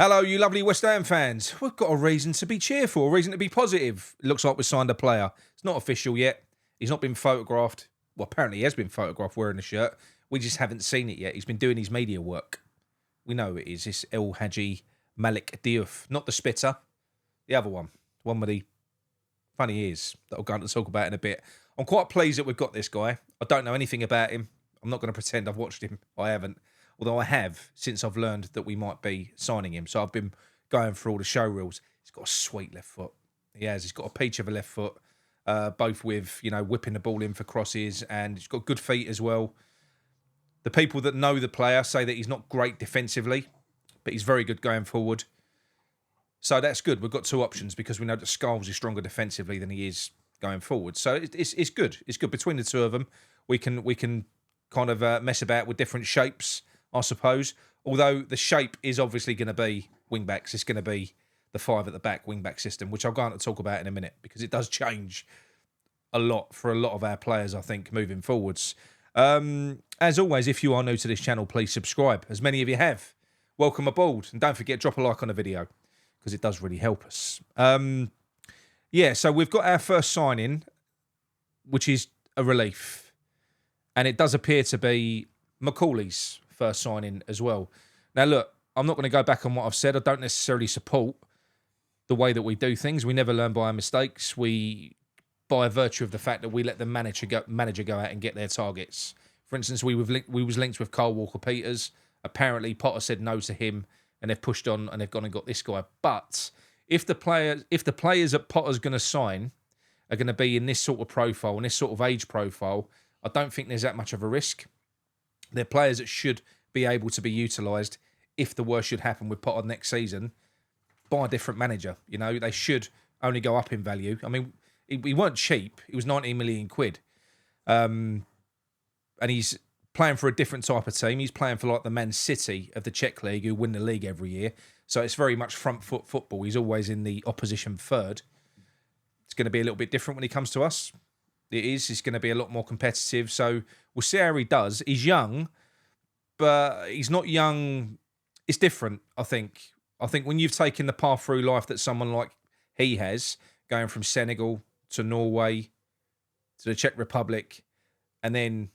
Hello, you lovely West Ham fans. We've got a reason to be cheerful, a reason to be positive. It looks like we've signed a player. It's not official yet. He's not been photographed. Well, apparently he has been photographed wearing the shirt. We just haven't seen it yet. He's been doing his media work. We know who it is. It's El Hadji Malik Diouf. Not the spitter. The other one. The one with the funny ears that I'll go on to talk about in a bit. I'm quite pleased that we've got this guy. I don't know anything about him. I'm not going to pretend I've watched him. I haven't. Although I have since I've learned that we might be signing him. So I've been going through all the show reels. He's got a sweet left foot. He has. He's got a peach of a left foot, both with, whipping the ball in for crosses, and he's got good feet as well. The people that know the player say that he's not great defensively, but he's very good going forward. So that's good. We've got two options because we know that Scholes is stronger defensively than he is going forward. So it's good. It's good. Between the two of them, we can kind of mess about with different shapes, I suppose. Although the shape is obviously going to be wing-backs. It's going to be the five at the back wing-back system, which I'll go on to talk about in a minute because it does change a lot for a lot of our players, I think, moving forwards. As always, if you are new to this channel, please subscribe, as many of you have. Welcome aboard. And don't forget, drop a like on the video because it does really help us. So we've got our first signing, which is a relief. And it does appear to be Macaulay's first signing as well. Now, look, I'm not going to go back on what I've said. I don't necessarily support the way that we do things. We never learn by our mistakes. We, by virtue of the fact that we let the manager go out and get their targets. For instance, we was linked with Carl Walker-Peters. Apparently, Potter said no to him, and they've pushed on and they've gone and got this guy. But if the players that Potter's going to sign are going to be in this sort of profile, in this sort of age profile, I don't think there's that much of a risk. They're players that should be able to be utilised if the worst should happen with Potter next season by a different manager. They should only go up in value. I mean, he weren't cheap. It was 19 million quid. And he's playing for a different type of team. He's playing for like the Man City of the Czech League who win the league every year. So it's very much front foot football. He's always in the opposition third. It's going to be a little bit different when he comes to us. It is. It's going to be a lot more competitive. So we'll see how he does. He's young, but he's not young. It's different, I think. I think when you've taken the path through life that someone like he has, going from Senegal to Norway to the Czech Republic and then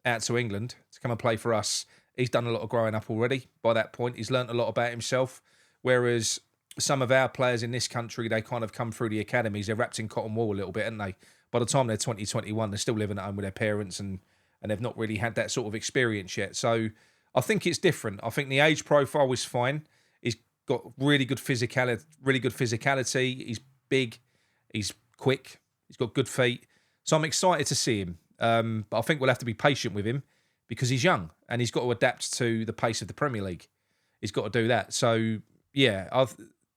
out to England to come and play for us, he's done a lot of growing up already. By that point, he's learnt a lot about himself. Whereas some of our players in this country, they kind of come through the academies. They're wrapped in cotton wool a little bit, aren't they? By the time they're 20, 21, they're still living at home with their parents and they've not really had that sort of experience yet. So I think it's different. I think the age profile is fine. He's got really good physicality. He's big. He's quick. He's got good feet. So I'm excited to see him. But I think we'll have to be patient with him because he's young and he's got to adapt to the pace of the Premier League. He's got to do that. So, yeah,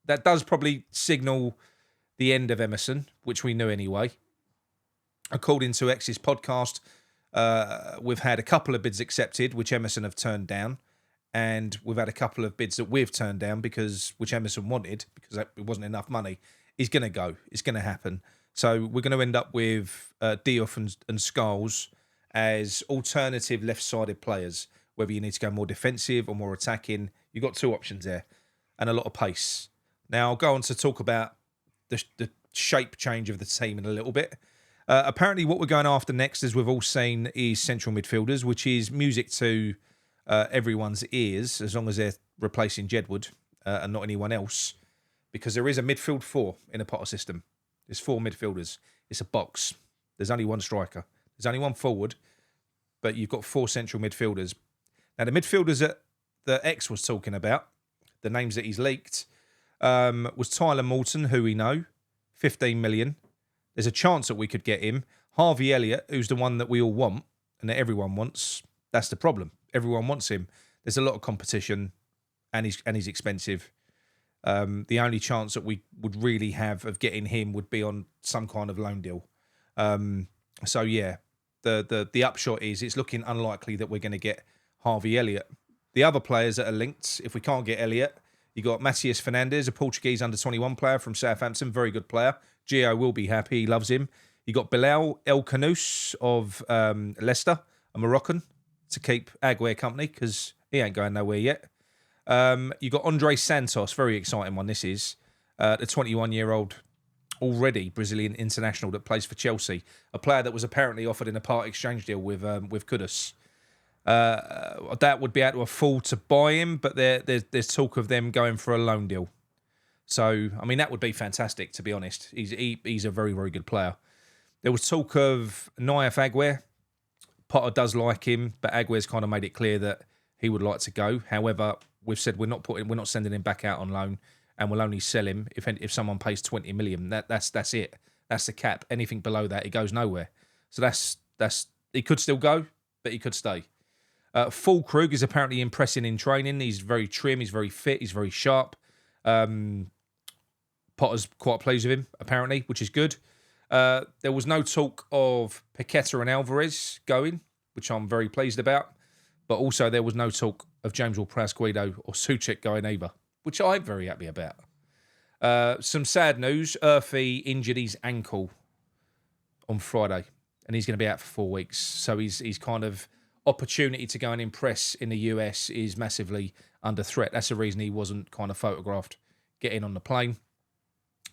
that does probably signal the end of Emerson, which we knew anyway. According to X's podcast, we've had a couple of bids accepted, which Emerson have turned down. And we've had a couple of bids that we've turned down which Emerson wanted, because it wasn't enough money. He's going to go. It's going to happen. So we're going to end up with Diouf and Scholes as alternative left-sided players, whether you need to go more defensive or more attacking. You've got two options there and a lot of pace. Now, I'll go on to talk about the shape change of the team in a little bit. Apparently, what we're going after next, as we've all seen, is central midfielders, which is music to everyone's ears, as long as they're replacing Jedwood and not anyone else, because there is a midfield four in a Potter system. There's four midfielders. It's a box. There's only one striker. There's only one forward, but you've got four central midfielders. Now, the midfielders that X was talking about, the names that he's leaked, was Tyler Morton, who we know, 15 million. There's a chance that we could get him. Harvey Elliott, who's the one that we all want and that everyone wants. That's the problem. Everyone wants him. There's a lot of competition, and he's expensive. The only chance that we would really have of getting him would be on some kind of loan deal. So yeah, the upshot is it's looking unlikely that we're going to get Harvey Elliott. The other players that are linked, if we can't get Elliott, you got Matias Fernandes, a Portuguese under-21 player from Southampton, very good player. Gio will be happy, he loves him. You got Bilal El Kanous of Leicester, a Moroccan, to keep Aguirre company because he ain't going nowhere yet. You got Andre Santos, very exciting one. This is the 21-year-old already Brazilian international that plays for Chelsea, a player that was apparently offered in a part exchange deal with Kudus. That would be able to afford to buy him, but there's talk of them going for a loan deal. So, I mean, that would be fantastic, to be honest. He's a very, very good player. There was talk of Naif Aguirre. Potter does like him, but Aguirre's kind of made it clear that he would like to go. However, we've said we're not sending him back out on loan, and we'll only sell him if someone pays 20 million. That's it. That's the cap. Anything below that, he goes nowhere. So that's he could still go, but he could stay. Fulkrug is apparently impressing in training. He's very trim. He's very fit. He's very sharp. Potter's quite pleased with him, apparently, which is good. There was no talk of Paqueta and Alvarez going, which I'm very pleased about. But also there was no talk of James Ward-Prowse-Guido or Souček going either, which I'm very happy about. Some sad news. Urfi injured his ankle on Friday, and he's going to be out for 4 weeks. So he's kind of opportunity to go and impress in the US is massively under threat. That's the reason he wasn't kind of photographed getting on the plane.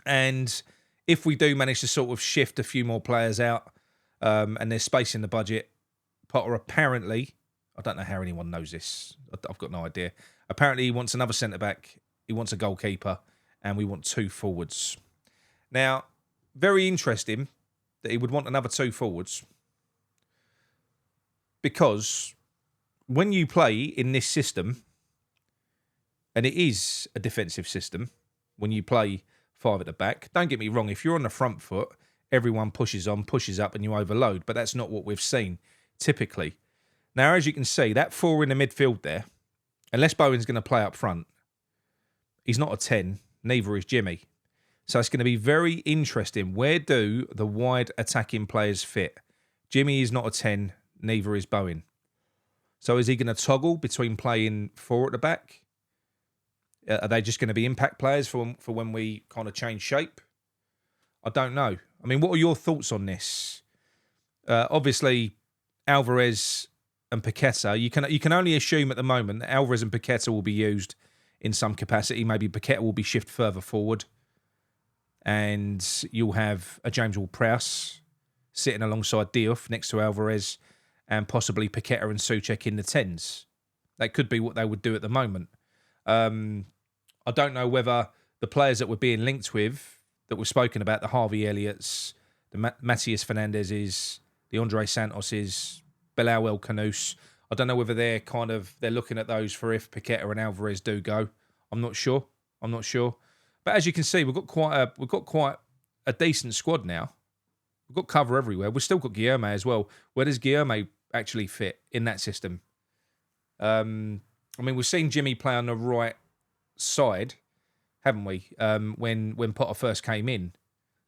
And if we do manage to sort of shift a few more players out and there's space in the budget, Potter apparently, I don't know how anyone knows this, I've got no idea. Apparently he wants another centre-back, he wants a goalkeeper, and we want 2 forwards. Now, very interesting that he would want another 2 forwards, because when you play in this system, and it is a defensive system, when you play 5 at the back, don't get me wrong, if you're on the front foot, everyone pushes on, pushes up, and you overload, but that's not what we've seen typically. Now, as you can see, that 4 in the midfield there, unless Bowen's going to play up front, he's not a 10, neither is Jimmy. So it's going to be very interesting. Where do the wide attacking players fit? Jimmy is not a 10, neither is Bowen. So is he going to toggle between playing 4 at the back? Are they just going to be impact players for when we kind of change shape? I don't know. I mean, what are your thoughts on this? Obviously, Alvarez and Paqueta, you can only assume at the moment that Alvarez and Paqueta will be used in some capacity. Maybe Paqueta will be shifted further forward. And you'll have a James Ward-Prowse sitting alongside Diouf next to Alvarez, and possibly Paqueta and Souček in the 10s. That could be what they would do at the moment. I don't know whether the players that we're being linked with, that we've spoken about, the Harvey Elliott's, the Matias Fernandez's, the Andre Santos's, Bilal El Kanous, I don't know whether they're looking at those for if Paqueta and Alvarez do go. I'm not sure. But as you can see, we've got quite a decent squad now. We've got cover everywhere. We've still got Guilherme as well. Where does Guilherme actually fit in that system? I mean, we've seen Jimmy play on the right side, haven't we? When Potter first came in,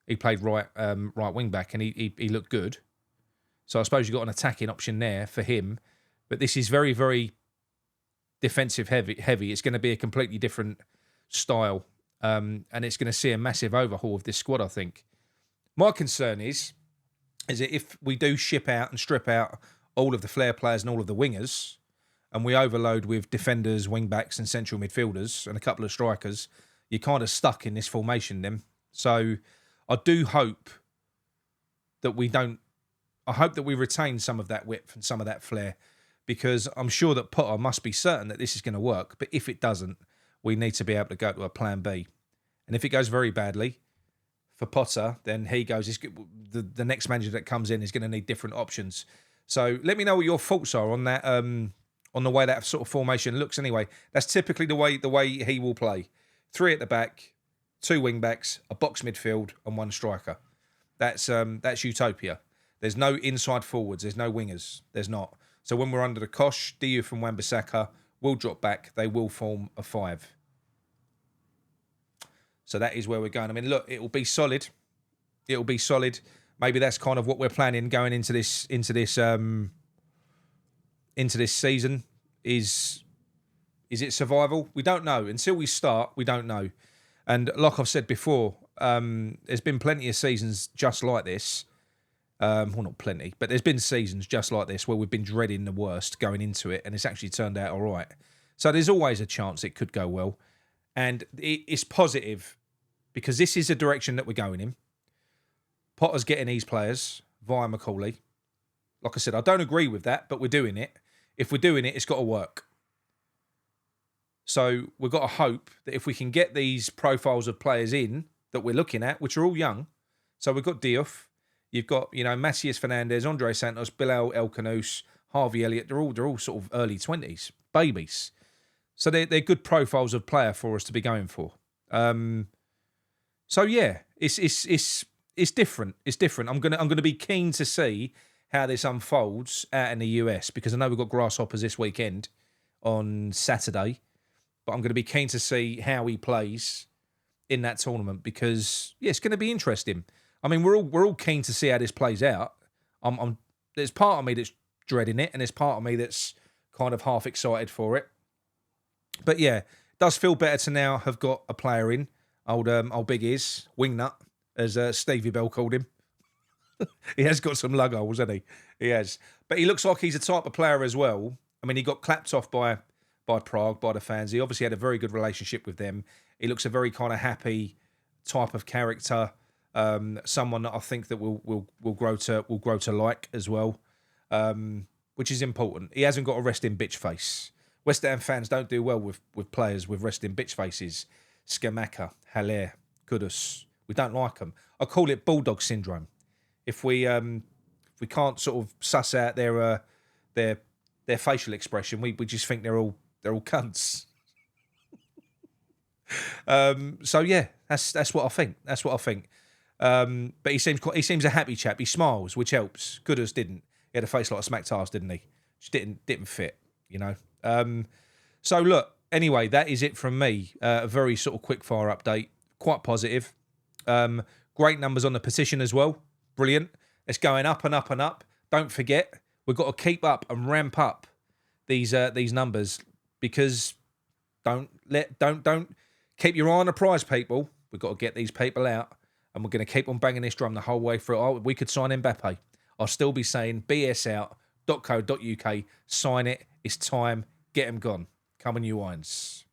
he played right wing back, and he looked good. So I suppose you've got an attacking option there for him. But this is very, very defensive heavy. It's going to be a completely different style. And it's going to see a massive overhaul of this squad, I think. My concern is that if we do ship out and strip out all of the flair players and all of the wingers, and we overload with defenders, wing-backs and central midfielders and a couple of strikers, you're kind of stuck in this formation then. So I do hope that we don't... I hope that we retain some of that width and some of that flair, because I'm sure that Potter must be certain that this is going to work. But if it doesn't, we need to be able to go to a plan B. And if it goes very badly for Potter, then he goes, the next manager that comes in is going to need different options. So let me know what your thoughts are on that, on the way that sort of formation looks anyway. That's typically the way he will play. 3 at the back, 2 wing-backs, a box midfield and 1 striker. That's utopia. There's no inside forwards. There's no wingers. There's not. So when we're under the cosh, Diouf and Wan-Bissaka will drop back. They will form a 5. So that is where we're going. I mean, look, it will be solid. It will be solid. Maybe that's kind of what we're planning going into this season. Is it survival? We don't know. Until we start, we don't know. And like I've said before, there's been plenty of seasons just like this. Well, not plenty, but there's been seasons just like this where we've been dreading the worst going into it, and it's actually turned out all right. So there's always a chance it could go well. And it's positive because this is the direction that we're going in. Potter's getting these players via Macaulay. Like I said, I don't agree with that, but we're doing it. If we're doing it, it's got to work. So we've got to hope that if we can get these profiles of players in that we're looking at, which are all young. So we've got Diouf, you've got, Macias Fernandez, Andre Santos, Bilal El Kanous, Harvey Elliott. They're all sort of early 20s, babies. So they're good profiles of player for us to be going for. So yeah, it's different. It's different. I'm gonna be keen to see how this unfolds out in the US because I know we've got Grasshoppers this weekend on Saturday, but I'm going to be keen to see how he plays in that tournament because it's going to be interesting. I mean, we're all keen to see how this plays out. There's part of me that's dreading it, and there's part of me that's kind of half excited for it. But yeah, it does feel better to now have got a player in. Old Big Is, Wingnut, as Stevie Bell called him. He has got some lug holes, hasn't he? He has. But he looks like he's a type of player as well. I mean, he got clapped off by Prague, by the fans. He obviously had a very good relationship with them. He looks a very kind of happy type of character. Someone that I think that will grow to like as well, which is important. He hasn't got a resting bitch face. West Ham fans don't do well with players with resting bitch faces. Skamaka, Haller, Kudus. We don't like them. I call it bulldog syndrome. If we can't sort of suss out their facial expression, we just think they're all cunts. So yeah, that's what I think. That's what I think. But he seems a happy chap. He smiles, which helps. Kudus didn't. He had a face like a smacked arse, didn't he? Just didn't fit, So look, anyway, that is it from me. A very sort of quick fire update. Quite positive. Great numbers on the Petition as well. Brilliant. It's going up and up and up. Don't forget, we've got to keep up and ramp up these numbers because don't keep your eye on the prize, people. We've got to get these people out, and we're going to keep on banging this drum the whole way through. Oh, we could sign Mbappe. I'll still be saying bsout.co.uk. Sign it. It's time. Get him gone. Come on, you wines.